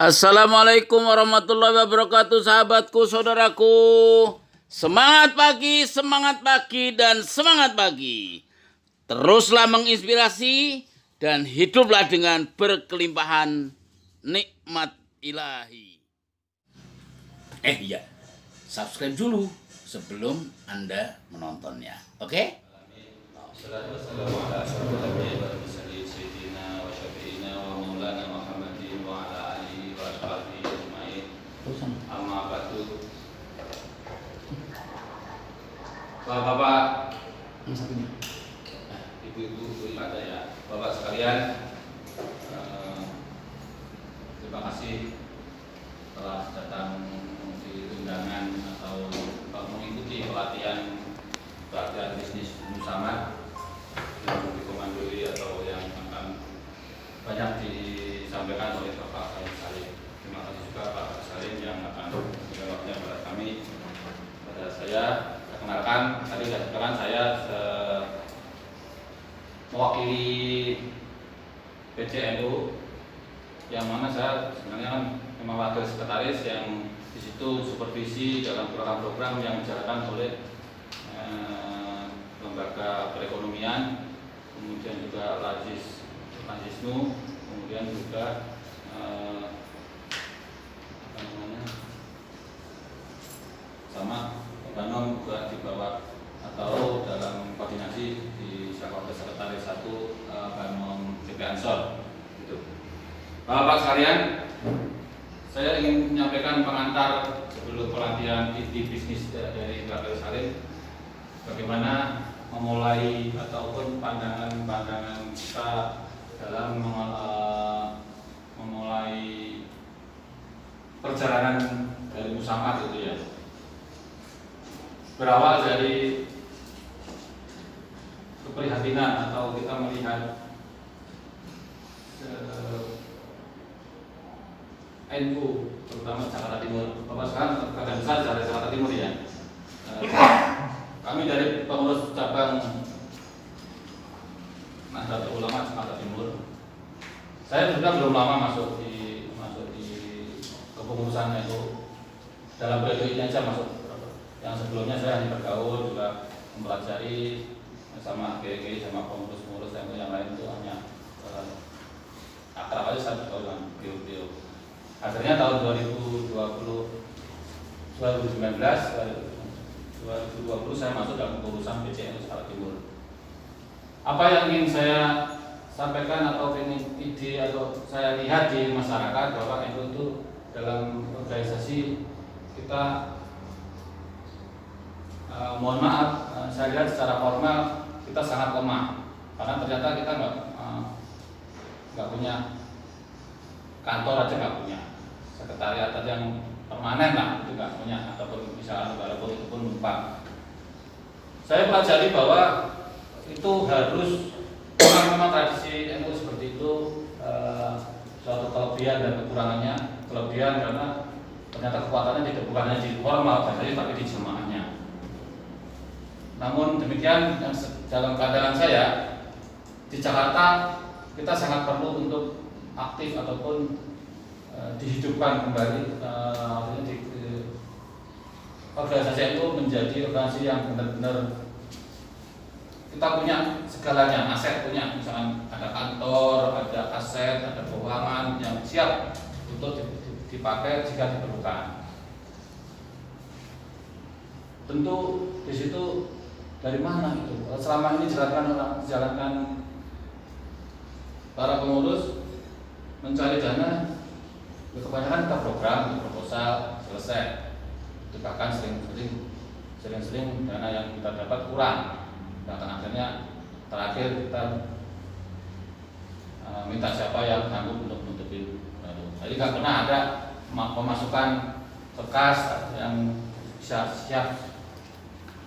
Assalamualaikum warahmatullahi wabarakatuh, sahabatku, saudaraku. Semangat pagi, dan semangat pagi. Teruslah menginspirasi dan hiduplah dengan berkelimpahan nikmat ilahi. Iya, subscribe dulu sebelum Anda menontonnya. Oke? Bapak, ibu-ibu, ada ya, Bapak sekalian, terima kasih telah datang di undangan atau mengikuti pelatihan bisnis Nusamad yang dikomandoi atau yang akan banyak disampaikan oleh Bapak Salim. Terima kasih juga Pak Salim yang akan menjawabnya pada kami. Pada saya kenalkan, tadi sudah dikatakan saya mewakili PCNU, yang mana saya sebenarnya kan memang wakil sekretaris yang di situ supervisi dalam program-program yang dijalankan oleh lembaga perekonomian, kemudian juga Rajisnu, kemudian juga sama Banom juga di bawah atau dalam koordinasi di Wakil Sekretaris 1 Banom CP Ansor. Gitu. Bapak sekalian, saya ingin menyampaikan pengantar sebelum pelatihan di bisnis dari Bapak Salim, bagaimana memulai ataupun pandangan-pandangan kita dalam memulai perjalanan dari Nusamad itu ya. Berawal dari keprihatinan atau kita melihat NU terutama Jakarta Timur. Bapak sekarang agak besar dari Jakarta Timur ya. Kami dari pengurus cabang Nahdlatul Ulama Jakarta Timur. Saya juga belum lama masuk di kepengurusan NU. Dalam periode ini aja masuk. Yang sebelumnya saya hanya bergaul, juga mempelajari sama GG, sama pengurus-pengurus yang lain itu hanya akrab aja saya bergaul dengan beliau-beliau. Akhirnya tahun 2020 saya masuk dalam kepengurusan PCNU Jakarta Timur. Apa yang ingin saya sampaikan atau ingin ide atau saya lihat di masyarakat bahwa NU itu dalam organisasi kita mohon maaf, saya lihat secara formal kita sangat lemah karena ternyata kita nggak punya kantor aja, nggak punya sekretariat aja yang permanen lah, itu nggak punya, ataupun misalnya walaupun itu pun numpang. Saya pelajari bahwa itu harus memang tradisi NU seperti itu, suatu kelebihan dan kekurangannya. Kelebihan karena ternyata kekuatannya tidak bukan hanya di formal saja tapi di jemaahnya. Namun demikian, dalam pandangan saya di Jakarta kita sangat perlu untuk aktif ataupun dihidupkan kembali, organisasi itu menjadi organisasi yang benar-benar kita punya segalanya, aset punya, misalkan ada kantor, ada aset, ada keuangan yang siap untuk dipakai jika diperlukan. Tentu di situ dari mana itu? Selama ini dijalankan para pengurus mencari dana, kebanyakan kita program, proposal, selesai. Itu bahkan sering-sering dana yang kita dapat kurang. Bahkan akhirnya terakhir kita minta siapa yang sanggup untuk menutupin. Jadi nggak pernah ada pemasukan bekas yang bisa siap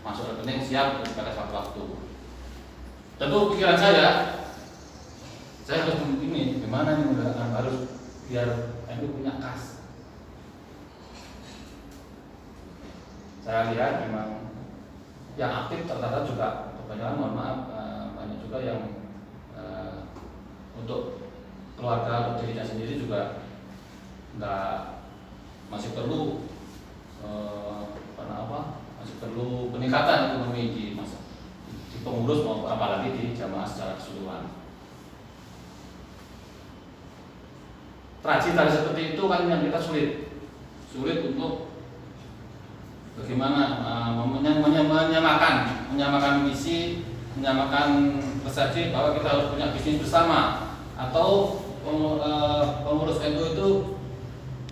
masuk rekening, siap untuk pada suatu waktu. Tentu pikiran saya harus ini gimana nih, harus biar NU punya kas. Saya lihat memang yang aktif ternyata juga kebanyakan, mohon maaf, banyak juga yang untuk keluarga atau dirinya sendiri juga nggak masih perlu masih perlu peningkatan ekonomi di pengurus maupun apalagi di jamaah secara keseluruhan. Tradisi seperti itu kan yang kita sulit untuk bagaimana menyamakan visi, menyamakan persepsi bahwa kita harus punya bisnis bersama, atau pengurus NU itu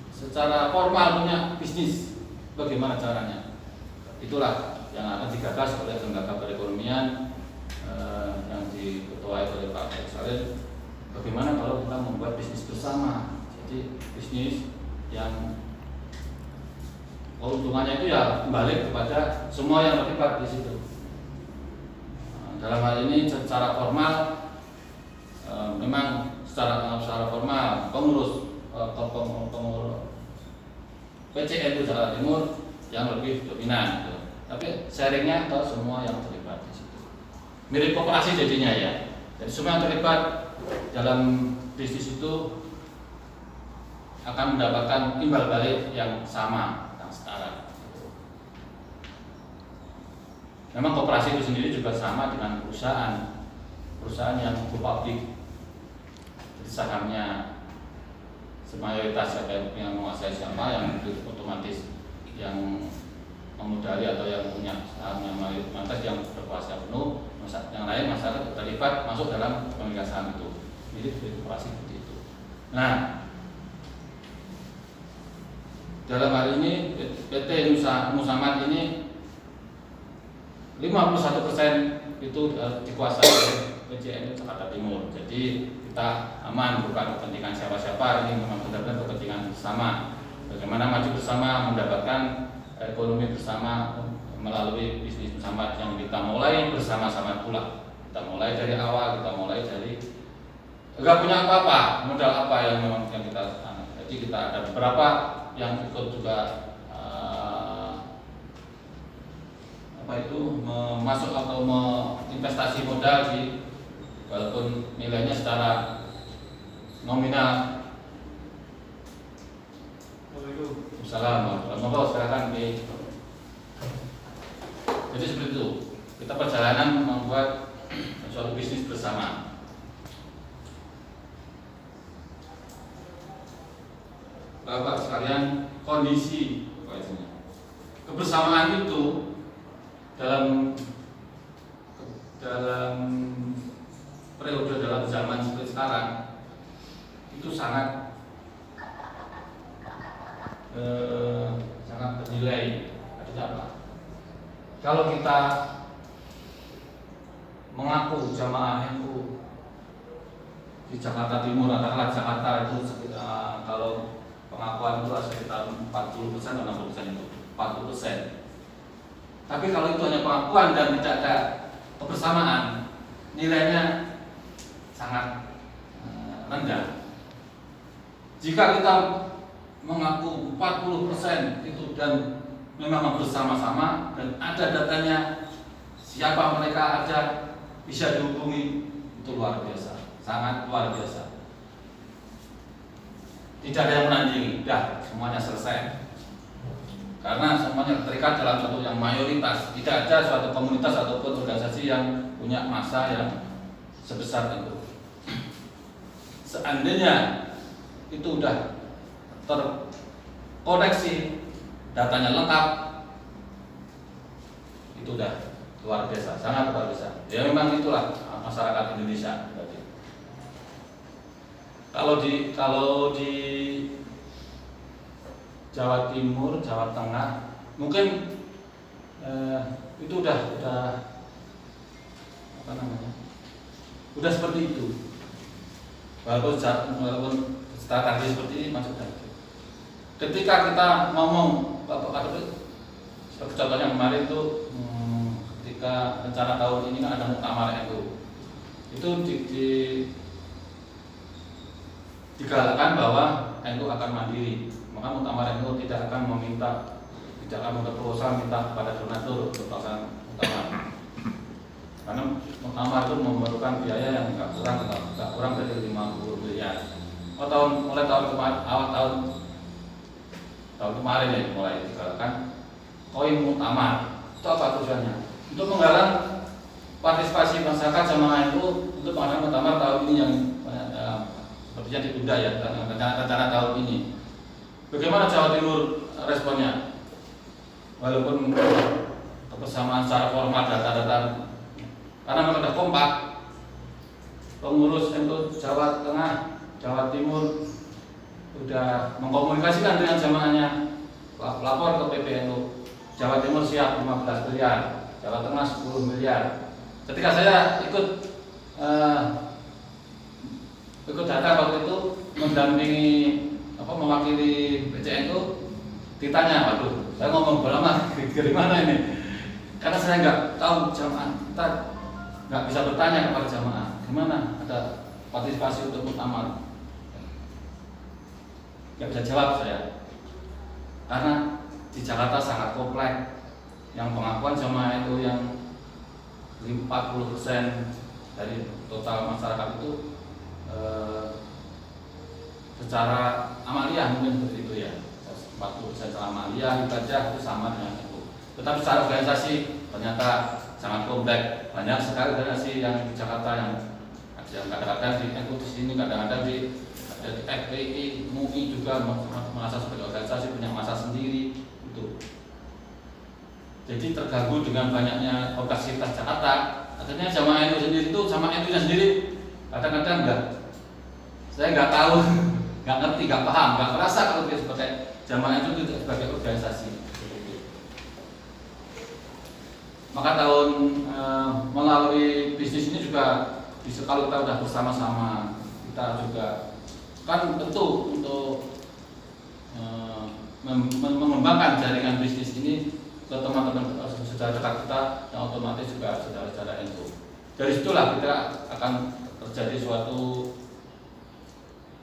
secara formal punya bisnis, bagaimana caranya. Itulah yang akan digagas oleh lembaga perekonomian yang diketuai oleh Pak Salim. Bagaimana kalau kita membuat bisnis bersama, jadi bisnis yang keuntungannya itu ya kembali kepada semua yang terlibat di situ. Dalam hal ini secara formal memang secara formal pengurus PCN itu Jawa Timur yang lebih dominan, gitu. Tapi sharingnya ke semua yang terlibat di situ. Mirip koperasi jadinya ya. Jadi semua yang terlibat dalam bisnis itu akan mendapatkan imbal balik yang sama, yang setara. Memang koperasi itu sendiri juga sama dengan perusahaan yang go public. Jadi sahamnya mayoritas yang menguasai siapa, yang otomatis yang memodali atau yang punya saham yang mayoritas yang berkuasa penuh, yang lain masyarakat terlibat masuk dalam pemilikan saham itu. Jadi koperasi seperti itu. Nah, dalam hal ini PT Nusamat ini 51% itu dikuasai oleh PJN Jakarta Timur. Jadi kita aman, bukan kepentingan siapa-siapa, ini memang benar-benar kepentingan bersama. Bagaimana maju bersama, mendapatkan ekonomi bersama melalui bisnis bersama yang kita mulai bersama-sama pula. Kita mulai dari awal, kita mulai dari enggak punya apa-apa, modal apa yang memang yang kita. Jadi kita ada beberapa yang ikut juga masuk atau investasi modal di, walaupun nilainya secara nominal. Assalamualaikum. Silakan di. Jadi seperti itu. Kita perjalanan membuat suatu bisnis bersama. Bapak sekalian, kondisi kebersamaan itu dalam periode dalam zaman seperti sekarang itu sangat bernilai. Artinya apa? Kalau kita mengaku jamaah NU di Jakarta Timur, katakanlah Jakarta itu kalau pengakuan itu sekitar 40% atau 60% itu 40%. Tapi kalau itu hanya pengakuan dan tidak ada kebersamaan, nilainya sangat rendah. Jika kita mengaku 40% itu dan memang bersama-sama dan ada datanya, siapa mereka ada, bisa dihubungi, itu luar biasa, sangat luar biasa. Tidak ada yang menandingi, dah semuanya selesai. Karena semuanya terikat dalam satu yang mayoritas. Tidak ada suatu komunitas ataupun organisasi yang punya massa yang sebesar itu. Seandainya itu udah terkoneksi, datanya lengkap, itu udah luar biasa, sangat luar biasa. Ya memang itulah masyarakat Indonesia. Kalau di Jawa Timur, Jawa Tengah, mungkin itu udah apa namanya? Udah seperti itu. Walaupun strategi seperti ini masuk lagi. Ketika kita ngomong, contohnya kemarin itu ketika rencana tahun ini kan ada muktamar NU, itu digalakkan bahwa NU akan mandiri. Maka muktamar NU tidak akan proposal minta kepada donatur untuk pelaksanaan muktamar. Karena muktamar itu memerlukan biaya yang tidak kurang dari 50 miliar. Mulai tahun kemarin, awal tahun tahun kemarin ya mulai digalakan koin muktamar. Itu apa tujuannya? Untuk menggalang partisipasi masyarakat jamaah NU untuk mengadakan muktamar tahun ini yang sepertinya ditunda ya, rencana tahun ini. Bagaimana Jawa Timur responnya? Walaupun kebersamaan secara formal data-data, karena mereka sudah kompak, pengurus NU Jawa Tengah, Jawa Timur sudah mengkomunikasikan dengan jamaahnya, lapor ke PBNU. Jawa Timur siap 15 miliar, Jawa Tengah 10 miliar. Ketika saya ikut data waktu itu mendampingi mewakili PCNU, ditanya, waduh, saya ngomong lama dari mana ini? Karena saya nggak tahu jamaah, kita nggak bisa bertanya kepada jamaah, gimana ada partisipasi untuk muktamar? Nggak bisa jawab saya, karena di Jakarta sangat kompleks. Yang pengakuan jamaah itu yang 40% dari total masyarakat itu secara amaliyah mungkin seperti itu ya, 40% secara amaliyah ibadah itu sama dengan itu. Tetapi secara organisasi ternyata sangat kompleks. Banyak sekali organisasi yang di Jakarta yang kadang-kadang di NU di sini, kadang-kadang di FPI, MUI juga merasa sebagai organisasi punya masa sendiri itu. Jadi terganggu dengan banyaknya kapasitas Jakarta. Akhirnya jamaah NU sendiri itu sama NU-nya sendiri kadang-kadang saya nggak tahu, nggak ngerti, nggak paham, nggak merasa kalau dia sebagai jamaah NU itu sebagai organisasi. Maka tahun melalui bisnis ini juga bisa, kalau kita sudah bersama-sama, kita juga kan tentu untuk mengembangkan jaringan bisnis ini ke teman-teman saudara dekat kita yang otomatis juga saudara-saudara NU. Dari situlah kita akan terjadi suatu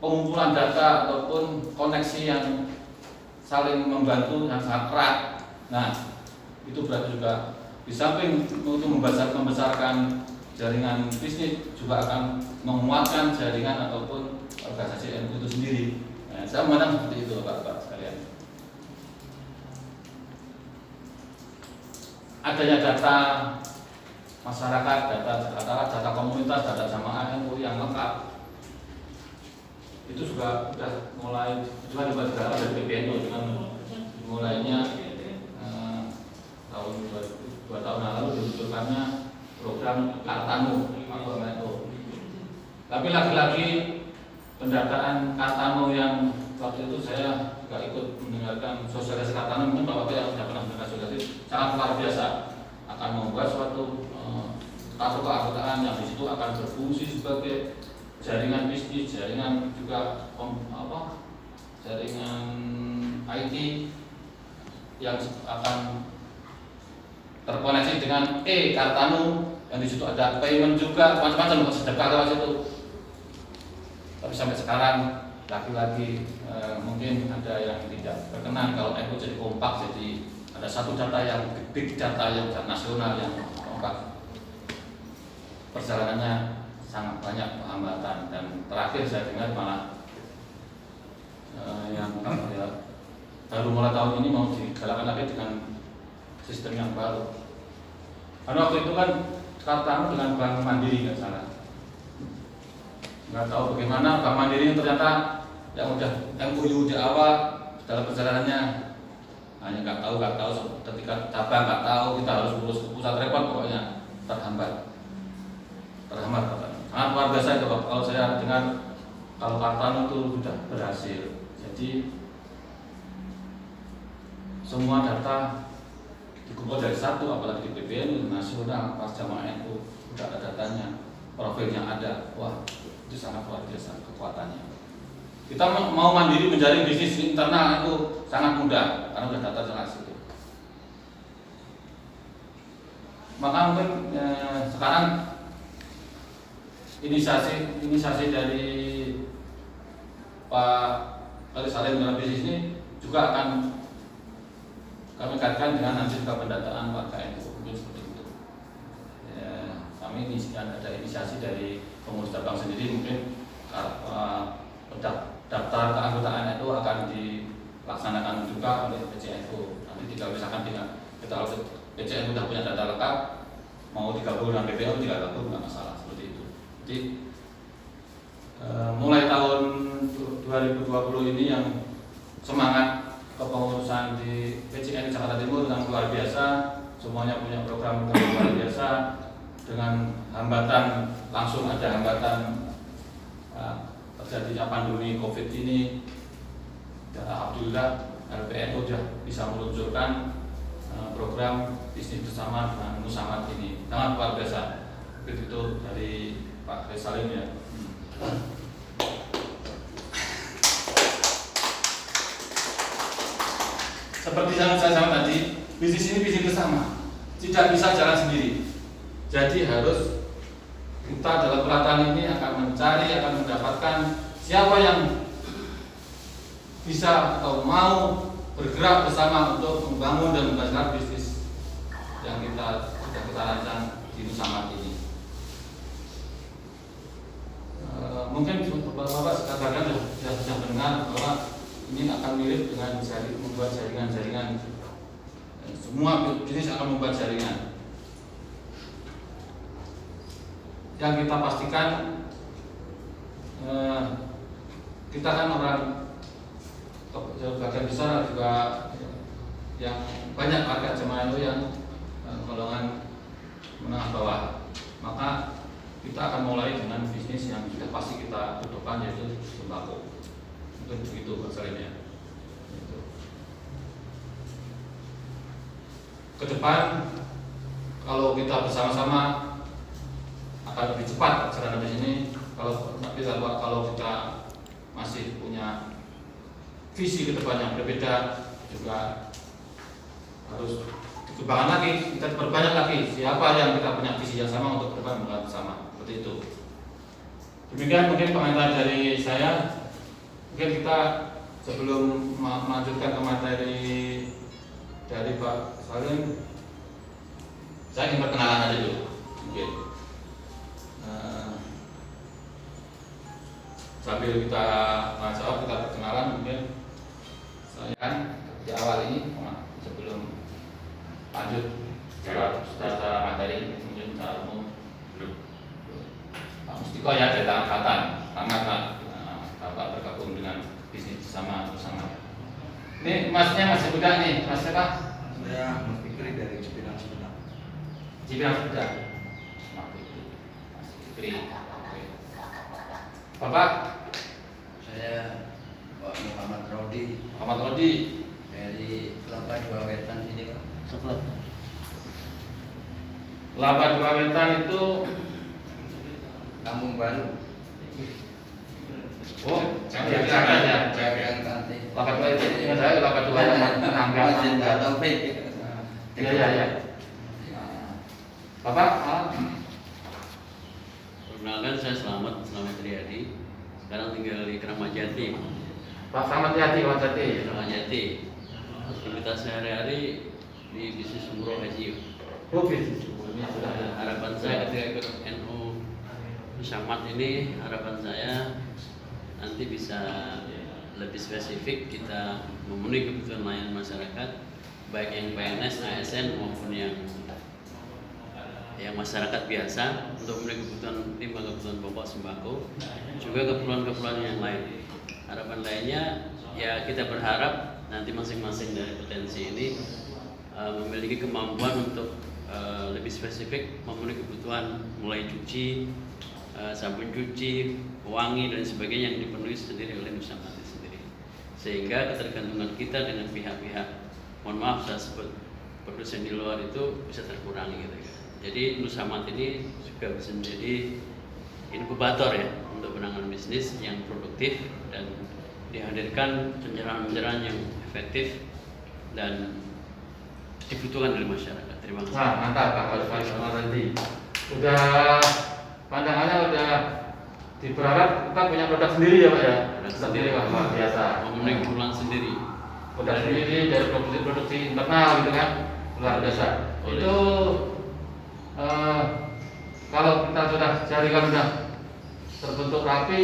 pengumpulan data ataupun koneksi yang saling membantu yang sangat erat. Nah, itu berarti juga di samping untuk membesarkan jaringan bisnis, juga akan menguatkan jaringan ataupun organisasi NU itu sendiri. Nah, saya memandang seperti itu, Bapak sekalian. Adanya data masyarakat, data komunitas, data jamaah NU yang lengkap, itu juga sudah mulai dibuat dari PBNU dengan mulainya tahun 2 tahun lalu diluncurkannya program Kartanu atau NU. Tapi lagi-lagi pendataan Kartanu yang waktu itu saya juga ikut mendengarkan sosialisasi Kartanu, mungkin Bapak yang sudah pernah mendengar sosialisasi, sangat luar biasa, akan membuat suatu kartu keanggotaan yang di situ akan berfungsi sebagai jaringan bisnis, jaringan juga jaringan IT yang akan terkoneksi dengan Kartanu, yang di situ ada payment juga, macam-macam sedekah lewat situ. Tapi sampai sekarang lagi-lagi mungkin ada yang tidak berkenan kalau NU jadi kompak, jadi ada satu data yang big data yang nasional yang kompak. Perjalanannya sangat banyak hambatan, dan terakhir saya dengar malah baru mulai tahun ini mau digalakan lagi dengan sistem yang baru. Karena waktu itu kan Kartanu dengan Bank Mandiri nggak salah. Nggak tahu bagaimana Bank Mandiri ternyata yang udah MOU di awal dalam perjalanannya hanya nggak tahu ketika cabang nggak tahu, kita harus urus ke pusat, repot pokoknya, terhambat. Sangat luar biasa itu Pak. Kalau saya dengar kalau Kartanu itu sudah berhasil, jadi semua data dikumpul dari satu, apalagi di PBNU nasional, pas jamaah NU sudah ada datanya, profilnya ada. Wah, itu sangat luar biasa kekuatannya. Kita mau mandiri menjaring bisnis internal itu sangat mudah karena sudah data jelas itu. Maka mungkin sekarang inisiasi dari Pak Ali Salim dalam bisnis ini juga akan kami kaitkan dengan nanti juga pendataan warga NU, mungkin seperti itu. Ya, kami ada inisiasi dari pengurus cabang sendiri, mungkin daftar keanggotaan NU akan dilaksanakan dilaksanakan juga oleh PCNU. Nanti tinggal misalkan kita PCNU sudah punya data lengkap, mau digabung dengan BPO tidak gabung nggak masalah seperti itu. Jadi mulai tahun 2020 ini yang semangat kepengurusan di PCNU Jakarta Timur yang luar biasa, semuanya punya program yang luar biasa. Dengan hambatan, langsung ada hambatan terjadinya pandemi COVID ini, dan alhamdulillah LPNU sudah bisa meluncurkan program bisnis bersama dengan Nusamat ini sangat luar biasa. Begitu dari Pak Resalim ya. Seperti yang saya sampaikan tadi, bisnis ini bisnis bersama, tidak bisa jalan sendiri. Jadi harus kita dalam pelatihan ini akan mendapatkan siapa yang bisa atau mau bergerak bersama untuk membangun dan membesarkan bisnis yang kita rancang di Nusamat ini. Mungkin Bapak katakan sudah mendengar bahwa ini akan mirip dengan membuat jaringan. Semua bisnis akan membuat jaringan. Yang kita pastikan kita kan orang bagian besar juga yang banyak warga jemaah itu yang golongan menengah bawah, maka kita akan mulai dengan bisnis yang sudah pasti kita butuhkan, yaitu sembako. Mungkin begitu Pak Salim ya. Ke depan kalau kita bersama-sama akan lebih cepat jalan di sini. Kalau kita masih punya visi ke depan yang berbeda, juga harus dikembangkan lagi, kita perbanyak lagi siapa yang kita punya visi yang sama untuk ke depan bersama, seperti itu. Demikian mungkin komentar dari saya. Mungkin kita sebelum melanjutkan ke materi dari Pak Salim, saya ingin perkenalan aja dulu. Mungkin sambil kita jawab, kita perkenalan. Mungkin saya di awal ini sebelum lanjut secara materi, mungkin secara umum Pak Mustiko ya dari angkatan Bapak bergabung dengan bisnis bersama. Ini masnya masih muda nih, mas siapa? Saya Mas Fikri dari Cipinang Sumedang. Mas Fikri. Bapak? Saya Pak Muhammad Rodi dari Kelapa Dua Wetan sini Pak. Kelapa Dua Wetan itu Kampung Baru. Oh, saya aja. Kelapa Dua itu ingat saya Kelapa Dua Nggak Taufik. Iya. Bapak? Perkenalkan, saya Slamet Riyadi. Sekarang tinggal di Kramajati. Pak Slamet Riyadi, Kramajati. Aktivitas sehari-hari di bisnis umroh haji. Oh, bisnis umrohnya sudah ada. Harapan saya ketika ikut NU Nusamat ini, harapan saya nanti bisa lebih spesifik kita memenuhi kebutuhan layanan masyarakat, baik yang PNS, ASN maupun yang masyarakat biasa, untuk memenuhi kebutuhan pokok sembako, juga keperluan yang lain. Harapan lainnya ya kita berharap nanti masing-masing dari potensi ini memiliki kemampuan untuk lebih spesifik memenuhi kebutuhan mulai cuci, sabun cuci, wangi dan sebagainya yang dipenuhi sendiri oleh Nusamat sendiri. Sehingga ketergantungan kita dengan pihak-pihak, mohon maaf saya sebut produsen di luar itu bisa terkurangi gitu. Jadi Nusamat ini juga bisa menjadi inkubator ya untuk penanganan bisnis yang produktif dan dihadirkan pencerahan-pencerahan yang efektif dan dibutuhkan oleh masyarakat. Terima kasih. Nah, mantap Pak Alfandi. Udah pandangannya udah diberharap kita punya produk sendiri ya Pak ya. Produk Sendiri Pak, luar biasa. Memenuhi keperluan sendiri. Produk sendiri dari produksi internal gitu kan, luar biasa. Itu kalau kita sudah jaringan sudah terbentuk rapi,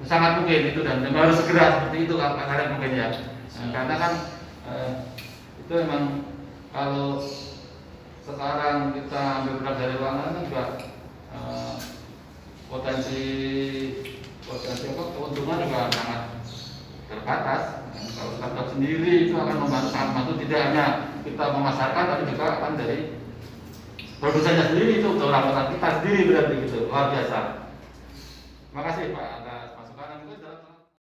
sangat mungkin itu dan harus segera seperti itu Pak Karet mungkin ya. Karena kan itu memang kalau sekarang kita ambil produk dari luar kan juga potensi keuntungan juga sangat terbatas. Kalau startup sendiri itu akan membantu tidak hanya kita memasarkan tapi juga akan dari produsennya sendiri itu orang kita sendiri berarti gitu luar biasa. Terima kasih Pak.